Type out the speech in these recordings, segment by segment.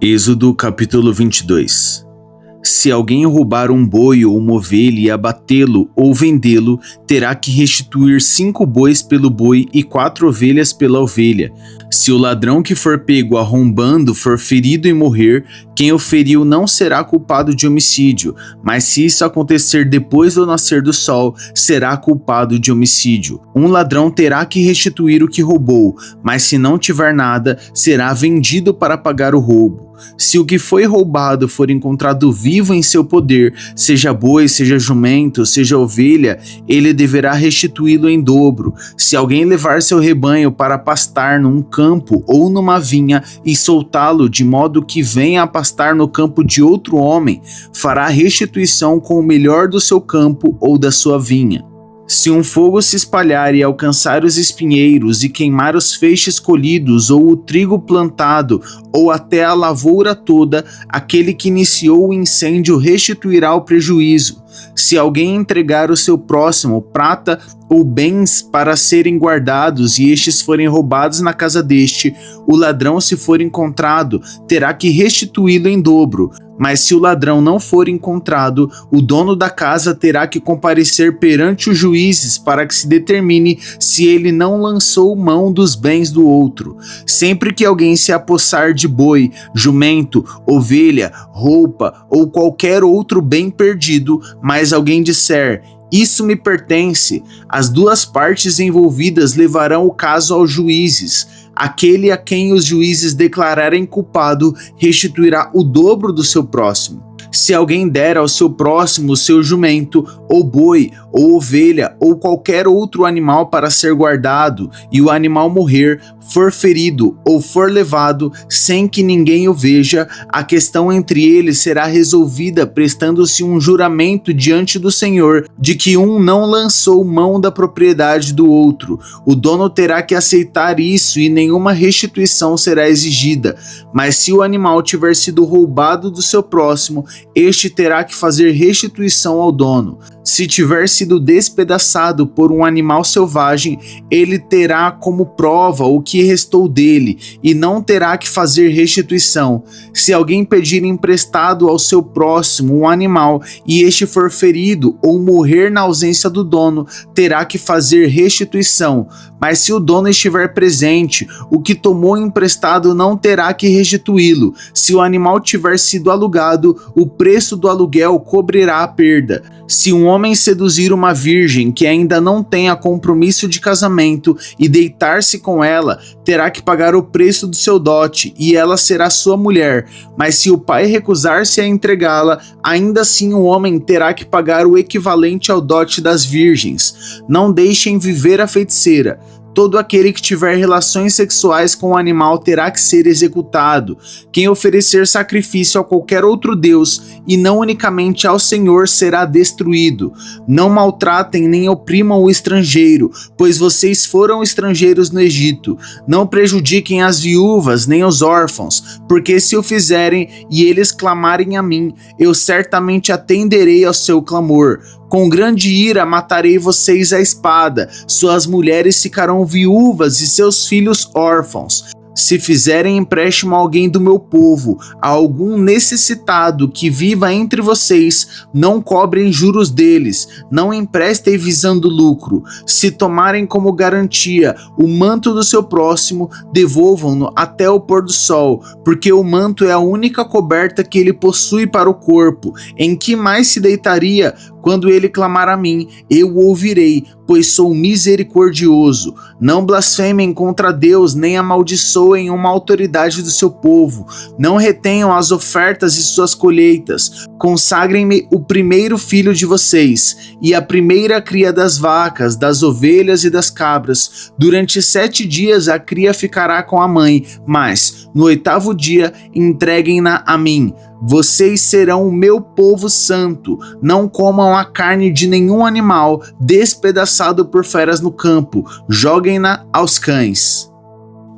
Êxodo capítulo 22. Se alguém roubar um boi ou uma ovelha e abatê-lo ou vendê-lo, terá que restituir 5 bois pelo boi e 4 ovelhas pela ovelha. Se o ladrão que for pego arrombando for ferido e morrer, quem o feriu não será culpado de homicídio, mas se isso acontecer depois do nascer do sol, será culpado de homicídio. Um ladrão terá que restituir o que roubou, mas se não tiver nada, será vendido para pagar o roubo. Se o que foi roubado for encontrado vivo em seu poder, seja boi, seja jumento, seja ovelha, ele deverá restituí-lo em dobro. Se alguém levar seu rebanho para pastar num campo ou numa vinha e soltá-lo de modo que venha a pastar no campo de outro homem, fará restituição com o melhor do seu campo ou da sua vinha. Se um fogo se espalhar e alcançar os espinheiros e queimar os feixes colhidos ou o trigo plantado ou até a lavoura toda, aquele que iniciou o incêndio restituirá o prejuízo. Se alguém entregar ao seu próximo prata ou bens para serem guardados e estes forem roubados na casa deste, o ladrão, se for encontrado, terá que restituí-lo em dobro. Mas se o ladrão não for encontrado, o dono da casa terá que comparecer perante os juízes para que se determine se ele não lançou mão dos bens do outro. Sempre que alguém se apossar de boi, jumento, ovelha, roupa ou qualquer outro bem perdido, mas alguém disser: "Isso me pertence", as duas partes envolvidas levarão o caso aos juízes. Aquele a quem os juízes declararem culpado restituirá o dobro do seu próximo. Se alguém der ao seu próximo o seu jumento, ou boi, ou ovelha, ou qualquer outro animal para ser guardado, e o animal morrer, for ferido ou for levado sem que ninguém o veja, a questão entre eles será resolvida prestando-se um juramento diante do Senhor de que um não lançou mão da propriedade do outro. O dono terá que aceitar isso e nenhuma restituição será exigida. Mas se o animal tiver sido roubado do seu próximo, este terá que fazer restituição ao dono. Se tiver sido despedaçado por um animal selvagem, ele terá como prova o que restou dele e não terá que fazer restituição. Se alguém pedir emprestado ao seu próximo um animal e este for ferido ou morrer na ausência do dono, terá que fazer restituição. Mas se o dono estiver presente, o que tomou emprestado não terá que restituí-lo. Se o animal tiver sido alugado, o preço do aluguel cobrirá a perda. Se um homem seduzir uma virgem que ainda não tenha compromisso de casamento e deitar-se com ela, terá que pagar o preço do seu dote e ela será sua mulher. Mas se o pai recusar-se a entregá-la, ainda assim o homem terá que pagar o equivalente ao dote das virgens. Não deixem viver a feiticeira. Todo aquele que tiver relações sexuais com o animal terá que ser executado. Quem oferecer sacrifício a qualquer outro Deus, e não unicamente ao Senhor, será destruído. Não maltratem nem oprimam o estrangeiro, pois vocês foram estrangeiros no Egito. Não prejudiquem as viúvas nem os órfãos, porque se o fizerem e eles clamarem a mim, eu certamente atenderei ao seu clamor. Com grande ira matarei vocês à espada, suas mulheres ficarão viúvas e seus filhos órfãos. Se fizerem empréstimo a alguém do meu povo, a algum necessitado que viva entre vocês, não cobrem juros deles, não emprestem visando lucro. Se tomarem como garantia o manto do seu próximo, devolvam-no até o pôr do sol, porque o manto é a única coberta que ele possui para o corpo. Em que mais se deitaria? Quando ele clamar a mim, eu o ouvirei, pois sou misericordioso. Não blasfemem contra Deus, nem amaldiçoem uma autoridade do seu povo. Não retenham as ofertas e suas colheitas. Consagrem-me o primeiro filho de vocês, e a primeira cria das vacas, das ovelhas e das cabras. Durante 7 dias a cria ficará com a mãe, mas no 8º dia entreguem-na a mim. Vocês serão o meu povo santo. Não comam a carne de nenhum animal despedaçado por feras no campo. Joguem-na aos cães.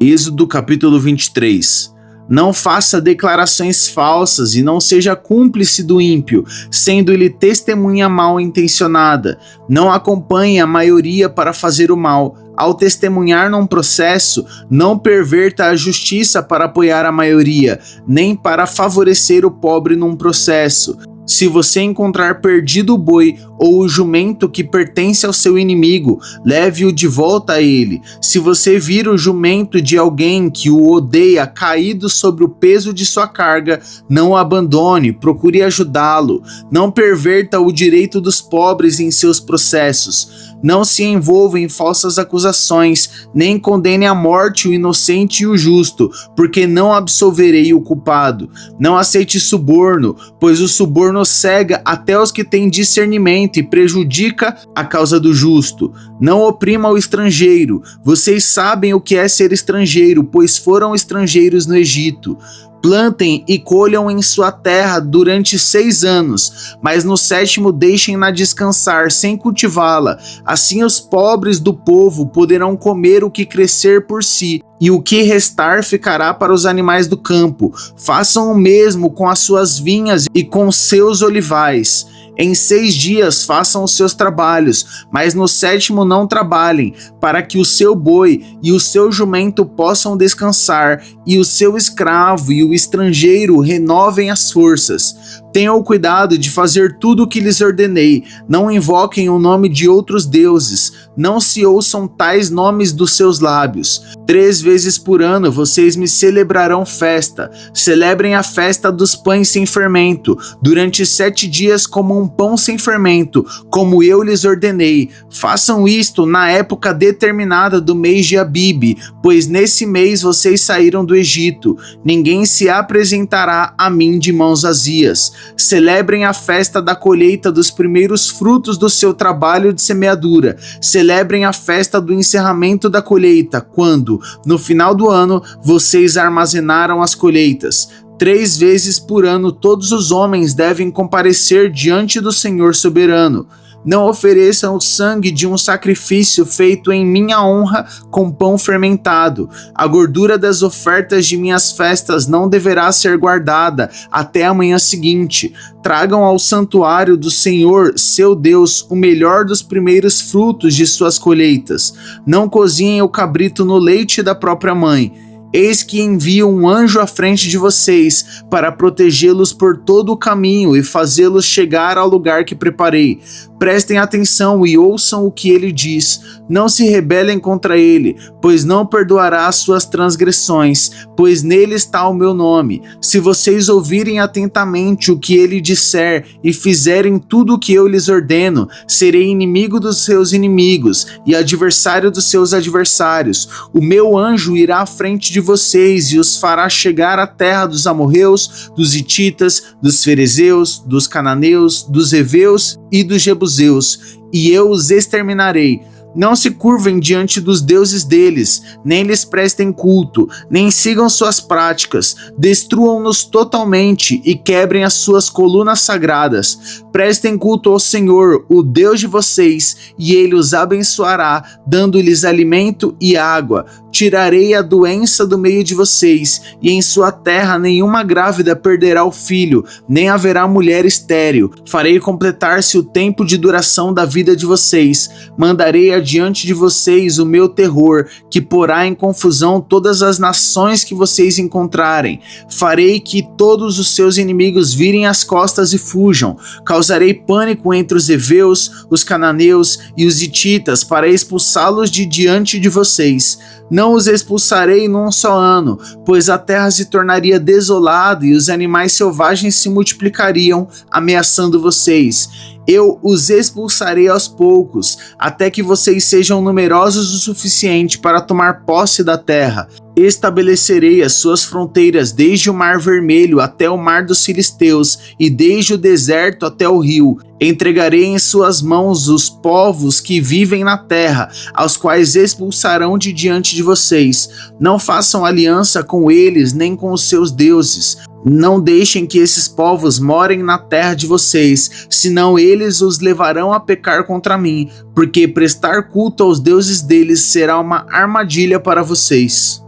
Êxodo capítulo 23. Não faça declarações falsas e não seja cúmplice do ímpio, sendo-lhe testemunha mal intencionada. Não acompanhe a maioria para fazer o mal. Ao testemunhar num processo, não perverta a justiça para apoiar a maioria, nem para favorecer o pobre num processo. Se você encontrar perdido o boi ou o jumento que pertence ao seu inimigo, leve-o de volta a ele. Se você vir o jumento de alguém que o odeia caído sobre o peso de sua carga, não o abandone, procure ajudá-lo. Não perverta o direito dos pobres em seus processos. Não se envolva em falsas acusações, nem condene à morte o inocente e o justo, porque não absolverei o culpado. Não aceite suborno, pois o suborno cega até os que têm discernimento e prejudica a causa do justo. Não oprima o estrangeiro. Vocês sabem o que é ser estrangeiro, pois foram estrangeiros no Egito. Plantem e colham em sua terra durante 6 anos, mas no 7º deixem-na descansar sem cultivá-la. Assim os pobres do povo poderão comer o que crescer por si, e o que restar ficará para os animais do campo. Façam o mesmo com as suas vinhas e com seus olivais. Em 6 dias façam os seus trabalhos, mas no 7º não trabalhem, para que o seu boi e o seu jumento possam descansar, e o seu escravo e o estrangeiro renovem as forças. Tenham cuidado de fazer tudo o que lhes ordenei. Não invoquem o nome de outros deuses. Não se ouçam tais nomes dos seus lábios. 3 vezes por ano vocês me celebrarão festa. Celebrem a festa dos pães sem fermento. Durante 7 dias comam um pão sem fermento, como eu lhes ordenei. Façam isto na época determinada do mês de Abibe, pois nesse mês vocês saíram do Egito. Ninguém se apresentará a mim de mãos vazias. Celebrem a festa da colheita dos primeiros frutos do seu trabalho de semeadura. Celebrem a festa do encerramento da colheita, quando, no final do ano, vocês armazenaram as colheitas. 3 vezes por ano todos os homens devem comparecer diante do Senhor soberano. Não ofereçam o sangue de um sacrifício feito em minha honra com pão fermentado. A gordura das ofertas de minhas festas não deverá ser guardada até a manhã seguinte. Tragam ao santuário do Senhor, seu Deus, o melhor dos primeiros frutos de suas colheitas. Não cozinhem o cabrito no leite da própria mãe. Eis que envio um anjo à frente de vocês, para protegê-los por todo o caminho e fazê-los chegar ao lugar que preparei. Prestem atenção e ouçam o que ele diz. Não se rebelem contra ele, pois não perdoará as suas transgressões, pois nele está o meu nome. Se vocês ouvirem atentamente o que ele disser e fizerem tudo o que eu lhes ordeno, serei inimigo dos seus inimigos e adversário dos seus adversários. O meu anjo irá à frente de vocês e os fará chegar à terra dos amorreus, dos hititas, dos ferezeus, dos cananeus, dos heveus e dos jebuseus, e eu os exterminarei. Não se curvem diante dos deuses deles, nem lhes prestem culto, nem sigam suas práticas. Destruam-nos totalmente e quebrem as suas colunas sagradas. Prestem culto ao Senhor, o Deus de vocês, e ele os abençoará, dando-lhes alimento e água. Tirarei a doença do meio de vocês, e em sua terra nenhuma grávida perderá o filho, nem haverá mulher estéril. Farei completar-se o tempo de duração da vida de vocês. Mandarei adiante de vocês o meu terror, que porá em confusão todas as nações que vocês encontrarem. Farei que todos os seus inimigos virem as costas e fujam. Causarei pânico entre os heveus, os cananeus e os hititas para expulsá-los de diante de vocês. Não os expulsarei num só ano, pois a terra se tornaria desolada e os animais selvagens se multiplicariam, ameaçando vocês. Eu os expulsarei aos poucos, até que vocês sejam numerosos o suficiente para tomar posse da terra. Estabelecerei as suas fronteiras desde o Mar Vermelho até o Mar dos Filisteus e desde o deserto até o rio. Entregarei em suas mãos os povos que vivem na terra, aos quais expulsarão de diante de vocês. Não façam aliança com eles nem com os seus deuses. Não deixem que esses povos morem na terra de vocês, senão eles os levarão a pecar contra mim, porque prestar culto aos deuses deles será uma armadilha para vocês.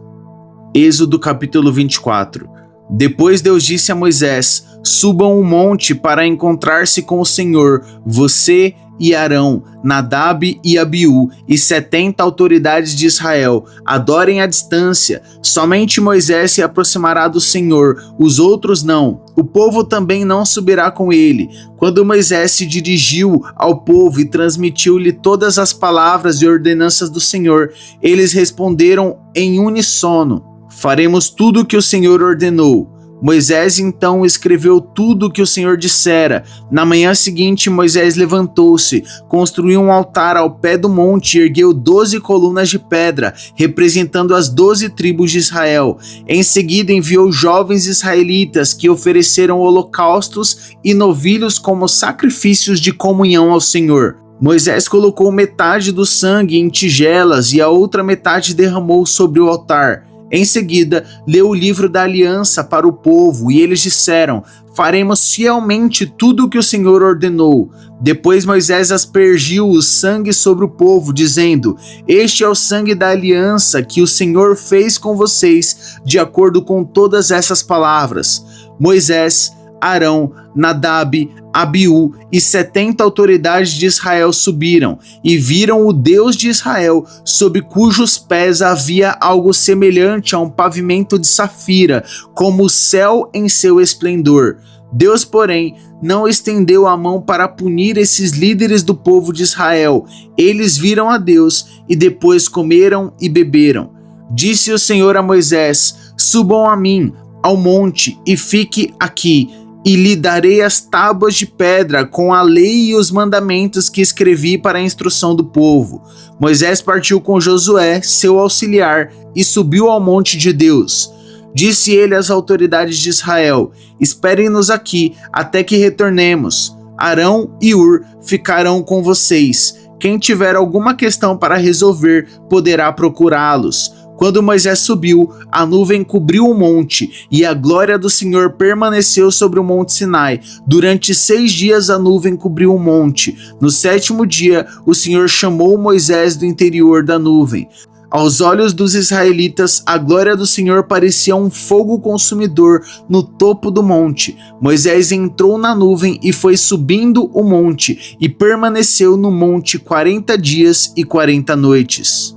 Êxodo capítulo 24. Depois Deus disse a Moisés: subam um monte para encontrar-se com o Senhor, você, e Arão, Nadab e Abiú e 70 autoridades de Israel. Adorem à distância. Somente Moisés se aproximará do Senhor, os outros não. O povo também não subirá com ele. Quando Moisés se dirigiu ao povo e transmitiu-lhe todas as palavras e ordenanças do Senhor, eles responderam em uníssono: faremos tudo o que o Senhor ordenou. Moisés então escreveu tudo o que o Senhor dissera. Na manhã seguinte, Moisés levantou-se, construiu um altar ao pé do monte e ergueu 12 colunas de pedra, representando as 12 tribos de Israel. Em seguida, enviou jovens israelitas que ofereceram holocaustos e novilhos como sacrifícios de comunhão ao Senhor. Moisés colocou metade do sangue em tigelas e a outra metade derramou sobre o altar. Em seguida, leu o livro da aliança para o povo e eles disseram: faremos fielmente tudo o que o Senhor ordenou. Depois Moisés aspergiu o sangue sobre o povo, dizendo: este é o sangue da aliança que o Senhor fez com vocês, de acordo com todas essas palavras. Moisés, Arão, Nadab, Abiú e 70 autoridades de Israel subiram e viram o Deus de Israel, sob cujos pés havia algo semelhante a um pavimento de safira, como o céu em seu esplendor. Deus, porém, não estendeu a mão para punir esses líderes do povo de Israel. Eles viram a Deus e depois comeram e beberam. Disse o Senhor a Moisés: subam a mim ao monte e fique aqui, e lhe darei as tábuas de pedra com a lei e os mandamentos que escrevi para a instrução do povo. Moisés partiu com Josué, seu auxiliar, e subiu ao monte de Deus. Disse ele às autoridades de Israel: esperem-nos aqui até que retornemos. Arão e Hur ficarão com vocês. Quem tiver alguma questão para resolver poderá procurá-los. Quando Moisés subiu, a nuvem cobriu o monte, e a glória do Senhor permaneceu sobre o monte Sinai. Durante 6 dias a nuvem cobriu o monte. No 7º dia, o Senhor chamou Moisés do interior da nuvem. Aos olhos dos israelitas, a glória do Senhor parecia um fogo consumidor no topo do monte. Moisés entrou na nuvem e foi subindo o monte, e permaneceu no monte 40 dias e 40 noites.